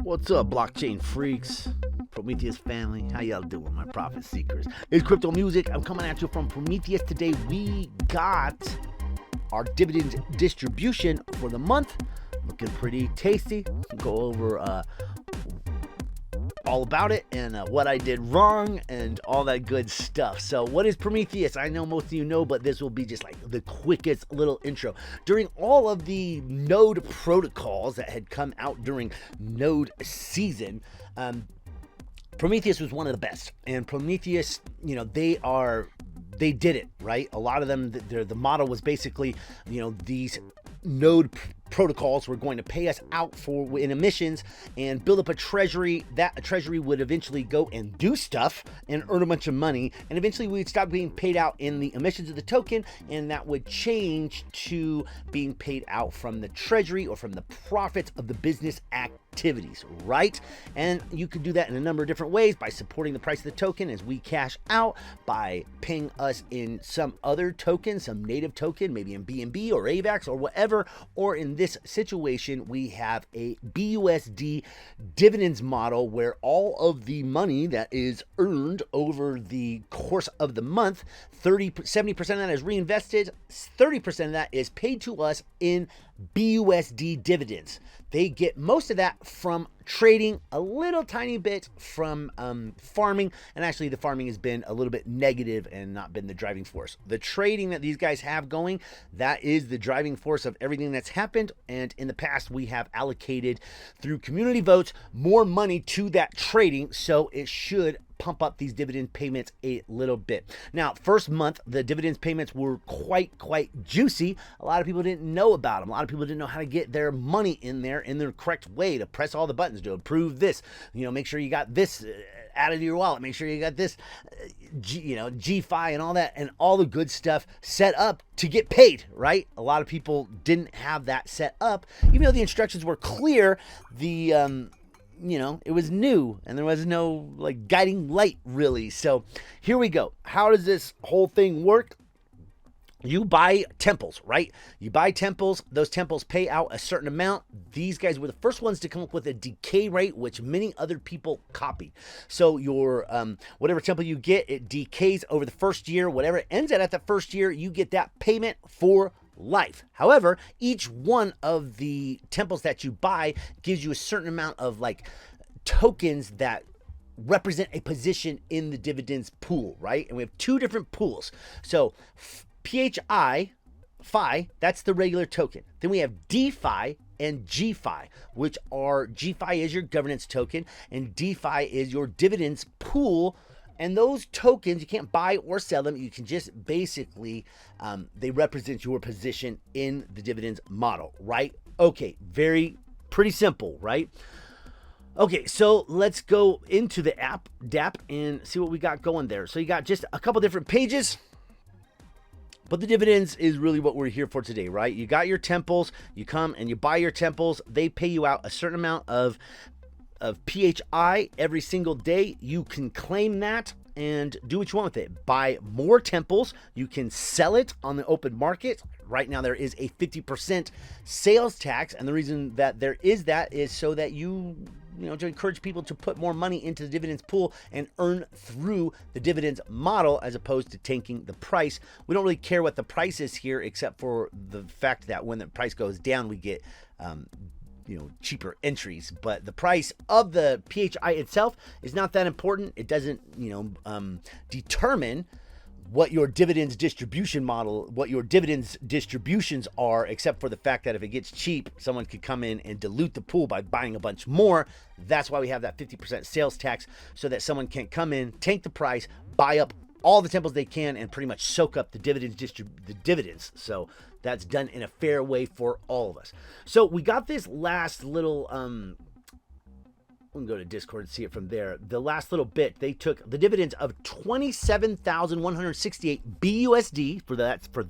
What's up, blockchain freaks? Prometheus family, how y'all doing, my profit seekers? It's Crypto Music. I'm coming at you from Prometheus today. We got our dividend distribution for the month. Looking pretty tasty. Go over all about it and what I did wrong and all that good stuff. So what is Prometheus? I know most of you know, but this will be just like the quickest little intro. During all of the node protocols that had come out during node season, Prometheus was one of the best. And Prometheus, they did it, right? A lot of them, the model was basically, these node protocols were going to pay us out in emissions and build up a treasury. That treasury would eventually go and do stuff and earn a bunch of money, and eventually we'd stop being paid out in the emissions of the token, and that would change to being paid out from the treasury or from the profits of the business activities, right? And you could do that in a number of different ways: by supporting the price of the token as we cash out, by paying us in some other token, some native token, maybe in BNB or AVAX or whatever, or in this situation, we have a BUSD dividends model where all of the money that is earned over the course of the month, 70% of that is reinvested, 30% of that is paid to us in BUSD dividends. They get most of that from trading, a little tiny bit from farming, and actually the farming has been a little bit negative and not been the driving force. The trading that these guys have going, that is the driving force of everything that's happened, and in the past we have allocated through community votes more money to that trading, so it should pump up these dividend payments a little bit. Now, first month, the dividends payments were quite juicy. A lot of people didn't know about them. A lot of people didn't know how to get their money in there in the correct way, to press all the buttons, to approve this, make sure you got this added to your wallet, make sure you got this, GFI and all that, and all the good stuff set up to get paid, right? A lot of people didn't have that set up, even though the instructions were clear. It was new and there was no guiding light really. So here we go. How does this whole thing work? You buy temples, right? You buy temples. Those temples pay out a certain amount. These guys were the first ones to come up with a decay rate, which many other people copied. So your whatever temple you get, it decays over the first year. Whatever it ends at the first year, you get that payment for life. However, each one of the temples that you buy gives you a certain amount of tokens that represent a position in the dividends pool, right? And we have two different pools. So PHI, that's the regular token. Then we have DeFi and GFI, which are, GFI is your governance token and DeFi is your dividends pool. And those tokens, you can't buy or sell them. You can just basically, they represent your position in the dividends model, right? Okay, pretty simple, right? Okay, so let's go into the DApp and see what we got going there. So you got just a couple different pages, but the dividends is really what we're here for today, right? You got your temples, you come and you buy your temples. They pay you out a certain amount of PHI every single day. You can claim that and do what you want with it. Buy more temples. You can sell it on the open market. Right now there is a 50% sales tax, and the reason that there is that is so that to encourage people to put more money into the dividends pool and earn through the dividends model, as opposed to tanking the price. We don't really care what the price is here, except for the fact that when the price goes down, we get cheaper entries. But the price of the PHI itself is not that important. It doesn't determine what your dividends distribution model, what your dividends distributions are, except for the fact that if it gets cheap, someone could come in and dilute the pool by buying a bunch more. That's why we have that 50% sales tax, so that someone can come in, tank the price, buy up all the temples they can, and pretty much soak up the dividends. So that's done in a fair way for all of us. So we got this last little we can go to Discord and see it from there. The last little bit, they took the dividends of 27,168 BUSD for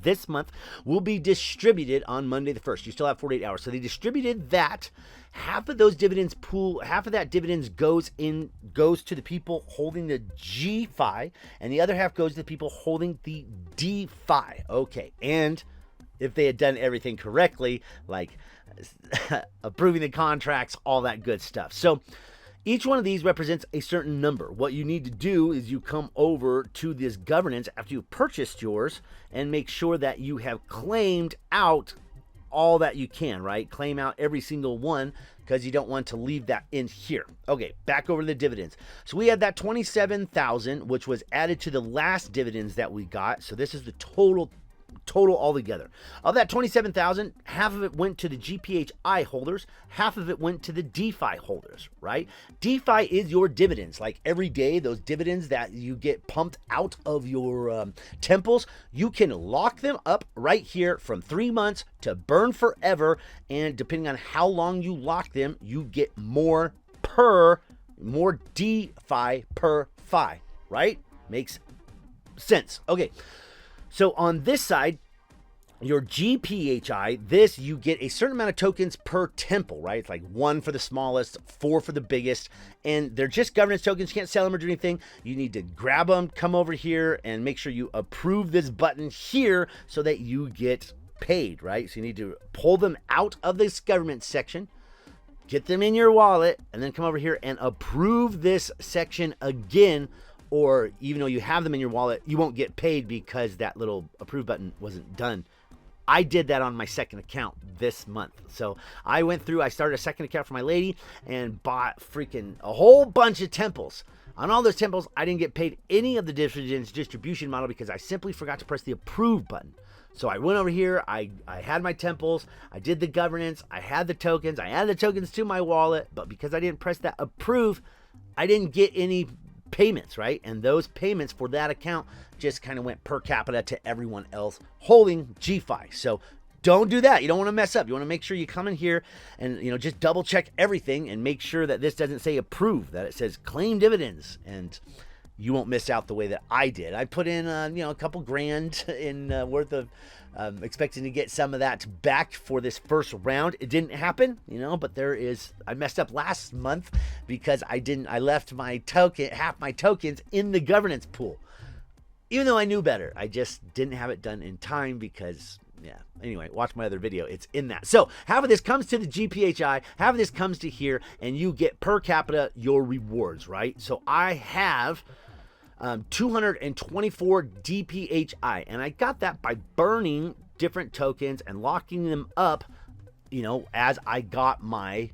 this month will be distributed on Monday the 1st. You still have 48 hours. So they distributed that. Half of those dividends half of that dividends goes to the people holding the GFI, and the other half goes to the people holding the DeFi. Okay, and if they had done everything correctly, like approving the contracts, all that good stuff. So each one of these represents a certain number. What you need to do is you come over to this governance after you've purchased yours and make sure that you have claimed out all that you can, right? Claim out every single one, because you don't want to leave that in here. Okay, back over to the dividends. So we had that 27,000, which was added to the last dividends that we got. So this is the total altogether. Of that 27,000, half of it went to the GPHI holders, half of it went to the DeFi holders, right? DeFi is your dividends. Like every day, those dividends that you get pumped out of your temples, you can lock them up right here from 3 months to burn forever. And depending on how long you lock them, you get more DeFi per fi, right? Makes sense. Okay. So on this side, your GPHI, this you get a certain amount of tokens per temple, right? It's like 1 for the smallest, 4 for the biggest, and they're just governance tokens. You can't sell them or do anything. You need to grab them, come over here, and make sure you approve this button here so that you get paid, right? So you need to pull them out of this government section, get them in your wallet, and then come over here and approve this section again. Or even though you have them in your wallet, you won't get paid because that little approve button wasn't done. I did that on my second account this month. So I went through, I started a second account for my lady and bought freaking a whole bunch of temples. On all those temples, I didn't get paid any of the dividends distribution model because I simply forgot to press the approve button. So I went over here, I had my temples, I did the governance, I had the tokens, I added the tokens to my wallet, but because I didn't press that approve, I didn't get any payments, right? And those payments for that account just kind of went per capita to everyone else holding GFi. So don't do that. You don't want to mess up. You want to make sure you come in here and, just double check everything and make sure that this doesn't say approve, that it says claim dividends, and you won't miss out the way that I did. I put in, a couple grand in worth of expecting to get some of that back for this first round. It didn't happen, but I messed up last month because I left my half my tokens in the governance pool. Even though I knew better, I just didn't have it done in time because, anyway, watch my other video. It's in that. So half of this comes to the GPHI, half of this comes to here, and you get per capita your rewards, right? So I have 224 DPHI, and I got that by burning different tokens and locking them up, as I got my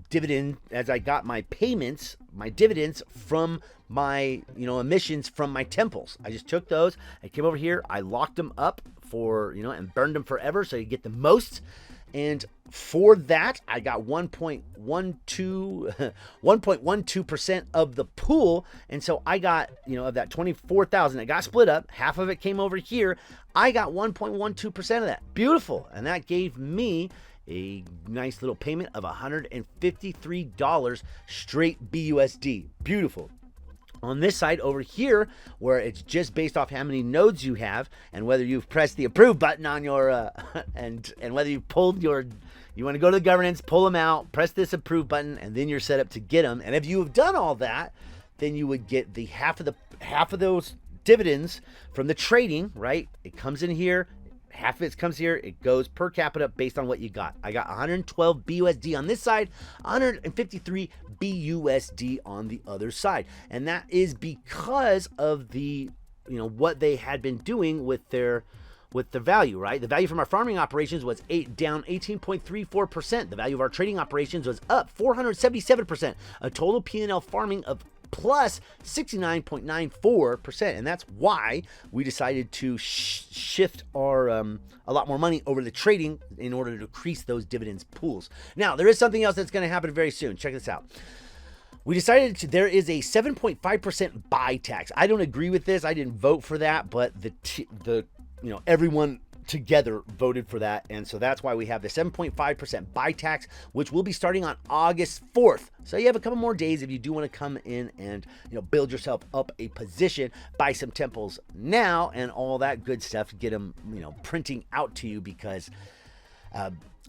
dividend, as I got my payments, my dividends from my, emissions from my temples. I just took those, I came over here, I locked them up for, and burned them forever so you get the most. And for that, I got 1.12% of the pool. And so I got, of that 24,000, it got split up. Half of it came over here. I got 1.12% of that. Beautiful. And that gave me a nice little payment of $153 straight BUSD. Beautiful. On this side over here, where it's just based off how many nodes you have and whether you've pressed the approve button on your and whether you pulled you want to go to the governance, pull them out, press this approve button, and then you're set up to get them. And if you have done all that, then you would get the half of those dividends from the trading, right? It comes in here. Half of it comes here. It goes per capita based on what you got. I got 112 BUSD on this side, 153 BUSD on the other side. And that is because of the, what they had been doing with the value, right? The value from our farming operations was down 18.34%. The value of our trading operations was up 477%. A total P&L farming of plus 69.94%, and that's why we decided to shift our a lot more money over to trading in order to increase those dividends pools. Now, there is something else that's going to happen very soon. Check this out. We decided there is a 7.5% buy tax. I don't agree with this. I didn't vote for that, but everyone together voted for that, and so that's why we have the 7.5% buy tax, which will be starting on August 4th. So you have a couple more days if you do want to come in and build yourself up a position, buy some temples now, and all that good stuff. Get them printing out to you because.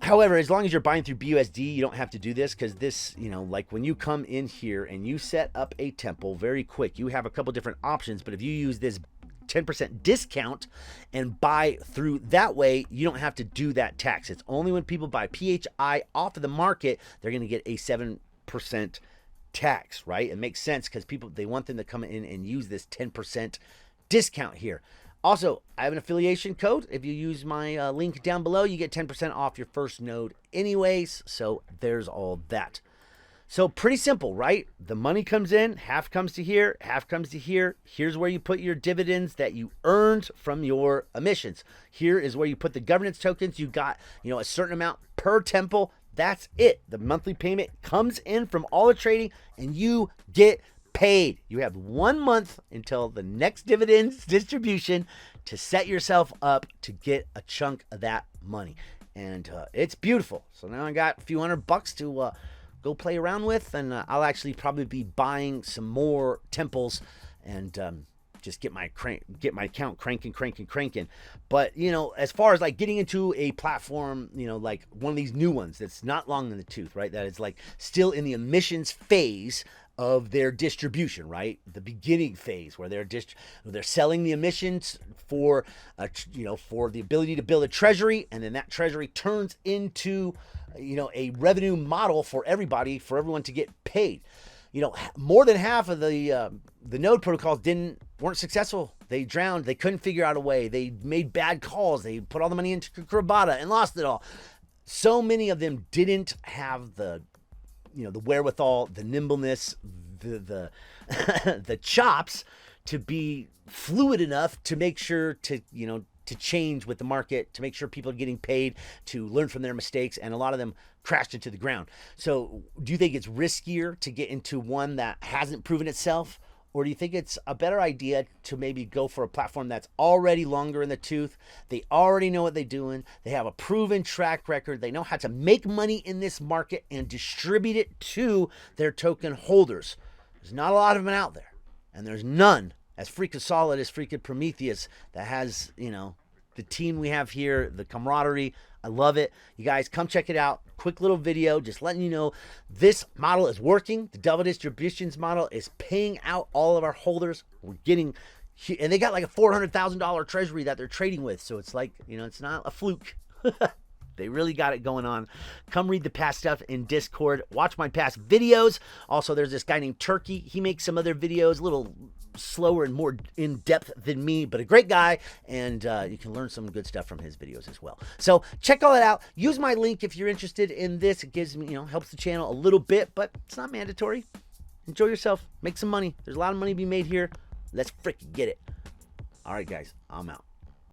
However, as long as you're buying through BUSD, you don't have to do this because this, like when you come in here and you set up a temple very quick, you have a couple different options. But if you use this 10% discount and buy through that way. You don't have to do that tax. It's only when people buy PHI off of the market, they're going to get a 7% tax, right? It makes sense because people, they want them to come in and use this 10% discount here. Also, I have an affiliation code. If you use my link down below, you get 10% off your first node anyways. So there's all that. So pretty simple, right? The money comes in, half comes to here, half comes to here. Here's where you put your dividends that you earned from your emissions. Here is where you put the governance tokens. You got, a certain amount per temple. That's it. The monthly payment comes in from all the trading and you get paid. You have 1 month until the next dividends distribution to set yourself up to get a chunk of that money. And it's beautiful. So now I got a few $100 to go play around with, and I'll actually probably be buying some more temples and just get my account cranking. But as far as like getting into a platform, like one of these new ones that's not long in the tooth, right? That is like still in the emissions phase of their distribution, right? The beginning phase where they're selling the emissions for for the ability to build a treasury, and then that treasury turns into a revenue model for everybody, for everyone to get paid. More than half of the node protocols weren't successful. They drowned. They couldn't figure out a way. They made bad calls. They put all the money into Kukurabata and lost it all. So many of them didn't have the wherewithal, the nimbleness, the the chops to be fluid enough to make sure to change with the market, to make sure people are getting paid, to learn from their mistakes, and a lot of them crashed into the ground. So do you think it's riskier to get into one that hasn't proven itself? Or do you think it's a better idea to maybe go for a platform that's already longer in the tooth? They already know what they're doing. They have a proven track record. They know how to make money in this market and distribute it to their token holders. There's not a lot of them out there. And there's none as freaking solid as freaking Prometheus that has, the team we have here, the camaraderie. I love it. You guys come check it out. Quick little video just letting you know this model is working. The double distributions model is paying out all of our holders. We're getting, and they got like a $400,000 treasury that they're trading with. So it's like, it's not a fluke. They really got it going on. Come read the past stuff in Discord. Watch my past videos. Also, there's this guy named Turkey. He makes some other videos, a little slower and more in-depth than me, but a great guy, and you can learn some good stuff from his videos as well. So check all that out. Use my link if you're interested in this. It gives me, helps the channel a little bit, but it's not mandatory. Enjoy yourself. Make some money. There's a lot of money to be made here. Let's freaking get it. All right, guys. I'm out.